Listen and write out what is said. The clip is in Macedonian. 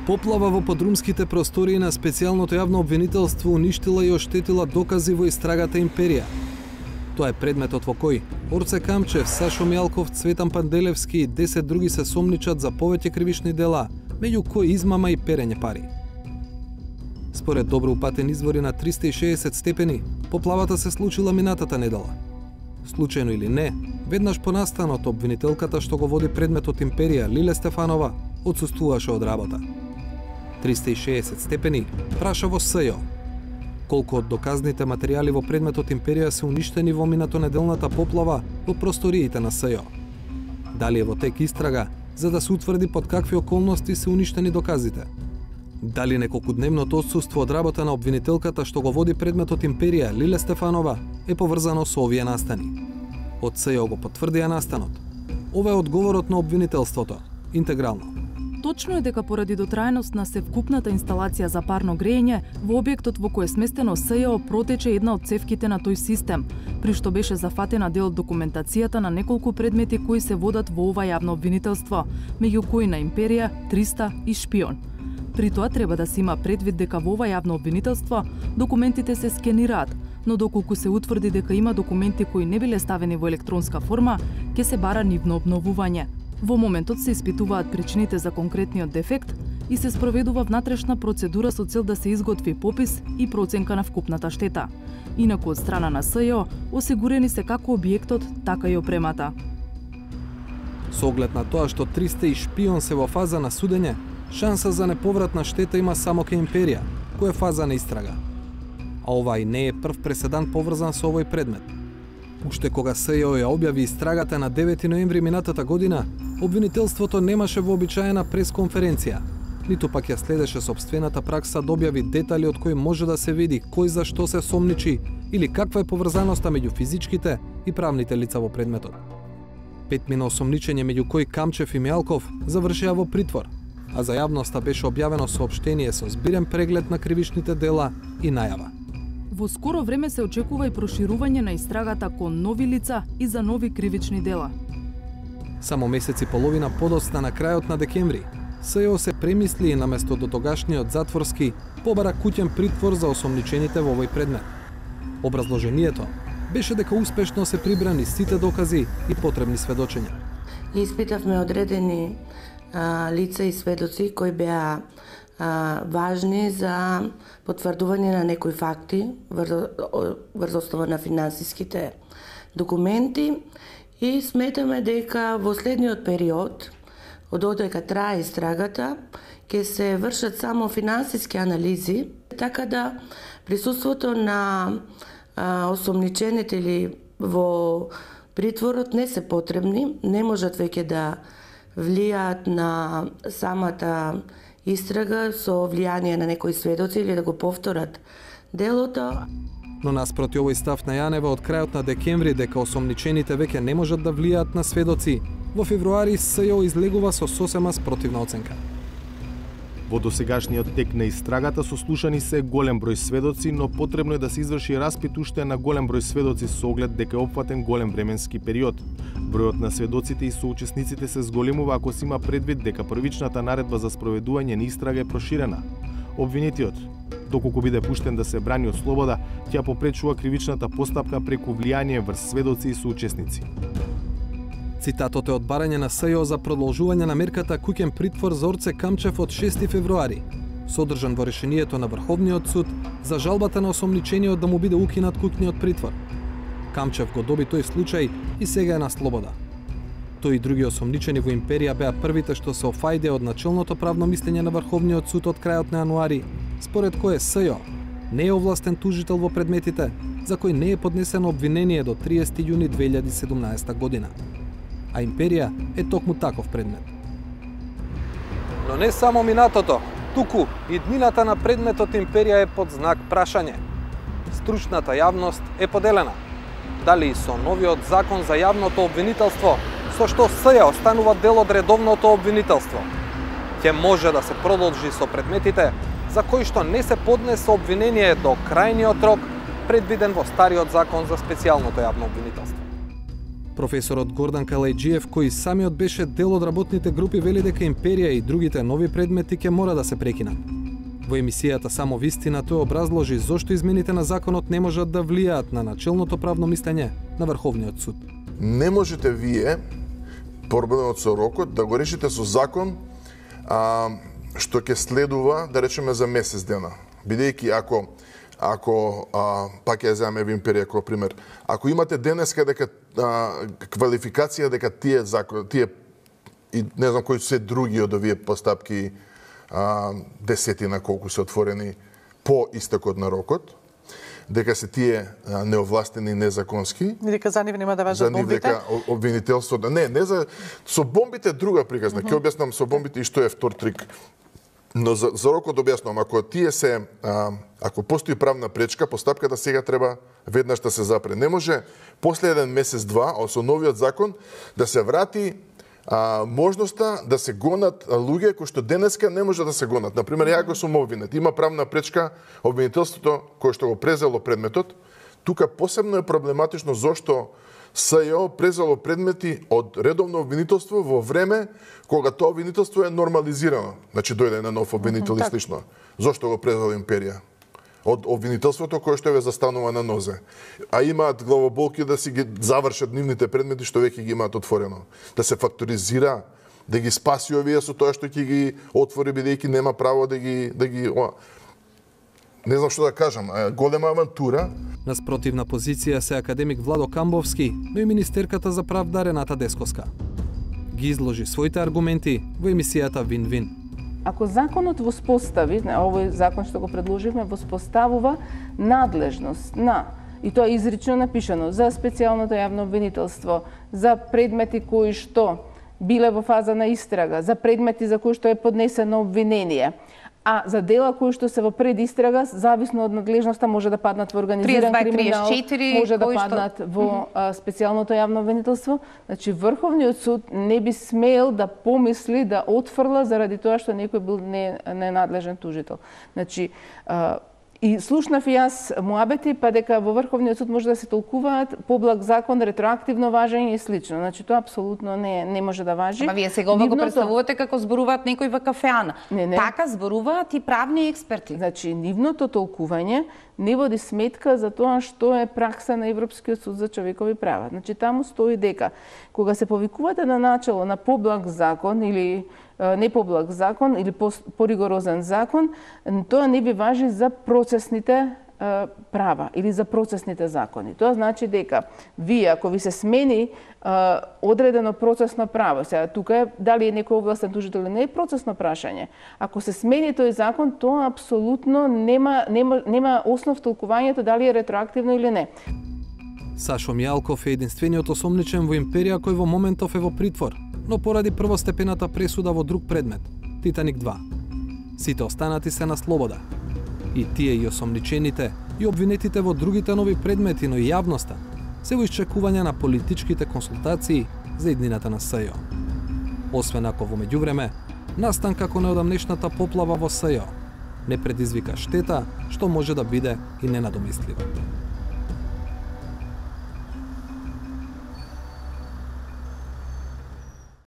Поплава во подрумските простории на специјалното јавно обвинителство уништила и оштетила докази во истрагата Империја. Тоа е предметот во кој Орце Камчев, Сашо Мјалков, Цветан Панделевски и 10 други се сомничат за повеќе кривични дела, меѓу кои измама и перење пари. Според добро упатени извори на 360 степени, поплавата се случила минатата недела. Случајно или не, веднаш по настанот обвинителката што го води предметот Империја, Лиле Стефанова, отсуствуваше од работа. 360 степени праша во СЈО. Колку од доказните материјали во предметот Империја се уништени во минатонеделната поплава во просториите на СЈО? Дали е во тек истрага за да се утврди под какви околности се уништени доказите? Дали неколкудневното отсуство од работа на обвинителката што го води предметот Империја, Лиле Стефанова, е поврзано со овие настани? Од СЈО го потврдија настанот. Ова е одговорот на обвинителството, интегрално. Точно е дека поради дотрајност на севкупната инсталација за парно грејење, во објектот во кој е сместено СЈО протече една од цевките на тој систем, при што беше зафатена дел од документацијата на неколку предмети кои се водат во ова јавно обвинителство, меѓу кои на Империја, 300 и Шпион. При тоа треба да се има предвид дека во ова јавно обвинителство документите се скенираат, но доколку се утврди дека има документи кои не биле ставени во електронска форма, ќе се бара нивно обновување. Во моментот се испитуваат причините за конкретниот дефект и се спроведува внатрешна процедура со цел да се изготви попис и проценка на вкупната штета. Инаку од страна на СЈО осигурени се како објектот, така и опремата. Со оглед на тоа што 300 и Шпион се во фаза на судење, шанса за неповратна штета има само ке Империја, која е фаза на истрага. А ова и не е прв преседан поврзан со овој предмет. Уште кога СЈО ја објави истрагата на 9 ноември минатата година, обвинителството немаше вообичаена пресконференција, ниту пак ја следеше сопствената пракса да објави детали од кои може да се види кој за што се сомничи или каква е поврзаноста меѓу физичките и правните лица во предметот. 5 мина осомничење меѓу кои Камчев и Мјалков завршија во притвор, а за јавноста беше објавено соопштение со збирен преглед на кривичните дела и најава. Во скоро време се очекува и проширување на истрагата кон нови лица и за нови кривични дела. Само месец и половина подоцна на крајот на декември, СЈО се премисли и наместо до тогашниот затворски побара куќен притвор за осомничените во овој предмет. Образложението беше дека успешно се прибрани сите докази и потребни сведочења. Испитавме одредени лица и сведоци кои беа важни за потврдување на некои факти врз основа на финансиските документи и сметаме дека во следниот период, од додека трае истрагата, ќе се вршат само финансиски анализи, така да присуството на осомничените или во притворот не се потребни, не можат веќе да влијаат на самата истрага со влијание на некои сведоци или да го повторат делото. Но наспроти овој став на Јанева од крајот на декември дека осомничените веќе не можат да влијаат на сведоци, во февруари СЈО излегува со сосема спротивна оценка. Во досегашниот тек на истрагата сослушани се голем број сведоци, но потребно е да се изврши распит уште на голем број сведоци со оглед дека е опфатен голем временски период. Бројот на сведоците и соучесниците се зголемува ако се има предвид дека првичната наредба за спроведување на истрага е проширена. Обвинетиот, доколку биде пуштен да се брани од слобода, ќе попречува кривичната постапка преку влијание врз сведоци и соучесници. Цитатот е од барање на СЈО за продолжување на мерката куќен притвор за Орце Камчев од 6 февруари, содржан во решението на Врховниот суд за жалбата на осомничениот да му биде укинат куќниот притвор. Камчев го доби тој случај и сега е на слобода. Тој и други осомничени во Империја беа првите што се офајде од начелното правно мислење на Врховниот суд од крајот на јануари, според кое СЈО не е овластен тужител во предметите за кои не е поднесено обвинение до 30 јуни 2017 година. А Империја е токму таков предмет. Но не само минатото, туку и днината на предметот Империја е под знак прашање. Стручната јавност е поделена. Дали и со новиот закон за јавното обвинителство, со што СЈО останува дел од редовното обвинителство, ќе може да се продолжи со предметите за кои што не се поднесе обвинение до крајниот рок предвиден во стариот закон за специјалното јавно обвинителство. Професорот Гордан Калајджиев, кој самиот беше дел од работните групи, вели дека империја и другите нови предмети ќе мора да се прекинат. Во емисијата Само вистина тој образложи зошто измените на законот не можат да влијаат на начелното правно мислење на Врховниот суд. Не можете вие, порбедено со рокот, да го решите со закон што ќе следува, да речеме, за месец дена. Бидејќи ако пак ја земаме во империја како пример, ако имате денеска дека квалификација дека тие и не знам кои се други од овие постапки, десетина колку се отворени по истекот на рокот, дека се тие неовластени и незаконски. Дека за нив нема да важат бомбите? За нив дека обвинителството... Не за... Со бомбите друга приказна. Ќе објаснам со бомбите и што е втор трик. Но за рокот објаснувам, ако тие се, ако постои правна пречка, постапката сега треба веднаш да се запре. Не може после еден месец-два, со новиот закон, да се врати можноста да се гонат луѓе кои што денеска не може да се гонат. Например, ја го сум обвинет. Има правна пречка, обвинителството кое што го презело предметот. Тука посебно е проблематично зошто СЈО презело предмети од редовно обвинителство во време кога тоа обвинителство е нормализирано. Значи дојде на нов обвинител и слично. Зошто го презело империја? Од обвинителството кое што ве застанува на нозе. А имаат главоболки да си ги завршат нивните предмети што веќе ги имаат отворено. Да се факторизира, да ги спаси овие со тоа што ќе ги отвори, бидејќи нема право да ги не знам што да кажам, голема авантура. На спротивна позиција се академик Владо Камбовски, но и министерката за правда Рената Десковска. Ги изложи своите аргументи во емисијата Вин-Вин. Ако законот воспостави, овој закон што го предложивме, воспоставува надлежност на, и тоа е изрично напишано, за специјалното јавно обвинителство, за предмети кои што биле во фаза на истрага, за предмети за кои што е поднесено обвинение, а за дела кои што се во предистрага, зависно од надлежноста, може да паднат во организиран криминал, може да паднат во специјалното јавно обвинителство. Значи, Врховниот суд не би смел да помисли да отфрла заради тоа што некој бил ненадлежен тужител. Значи, и слушнав и јас муабети, па дека во Врховниот суд може да се толкуваат поблаг закон, ретроактивно важење и слично. Значи, тоа апсолутно не може да важи. Ама вие сега ова го представувате како зборуваат некој во кафеана. Така зборуваат и правни експерти. Значи, нивното толкување не води сметка за тоа што е пракса на Европскиот суд за човекови права. Значи, таму стои дека кога се повикувате на начело на поблаг закон или не поблаг закон или поригорозен закон, тоа не би важи за процесните права или за процесните закони. Тоа значи дека вие, ако ви се смени одредено процесно право, сега тука е дали е некој овластен тужител или не е процесно прашање. Ако се смени тој закон, тоа апсолутно нема основ толкувањето дали е ретроактивно или не. Сашо Мијалков е единствениот осомничен во империја кој во моментов е во притвор, но поради првостепената пресуда во друг предмет, Титаник 2. Сите останати се на слобода. И тие и осомничените, и обвинетите во другите нови предмети, но и јавноста, се во исчекување на политичките консултации за иднината на СЈО. Освен ако во меѓувреме, настан како неодамнешната поплава во СЈО не предизвика штета што може да биде и ненадомислива.